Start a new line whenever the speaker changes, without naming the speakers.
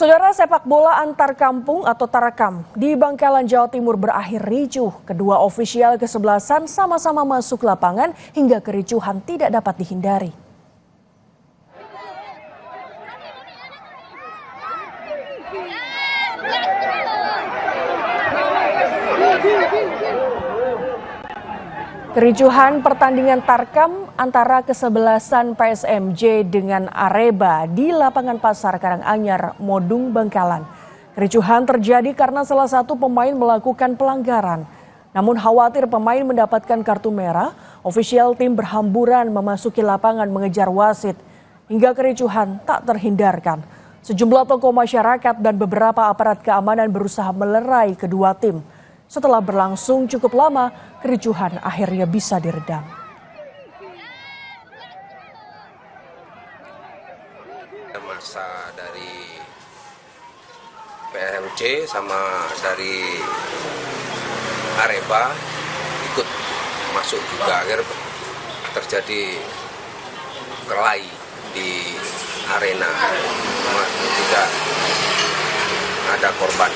Saudara, sepak bola antar kampung atau Tarakam di Bangkalan, Jawa Timur berakhir ricuh. Kedua ofisial kesebelasan sama-sama masuk lapangan hingga kericuhan tidak dapat dihindari. Kericuhan pertandingan Tarkam antara kesebelasan PSMJ dengan Areba di lapangan Pasar Karanganyar, Modung, Bangkalan. Kericuhan terjadi karena salah satu pemain melakukan pelanggaran. Namun khawatir pemain mendapatkan kartu merah, ofisial tim berhamburan memasuki lapangan mengejar wasit. Hingga kericuhan tak terhindarkan. Sejumlah tokoh masyarakat dan beberapa aparat keamanan berusaha melerai kedua tim. Setelah berlangsung cukup lama, kericuhan akhirnya bisa diredam.
Masa dari PSMJ sama dari Areba ikut masuk juga, akhirnya terjadi kelahi di arena, tidak ada korban.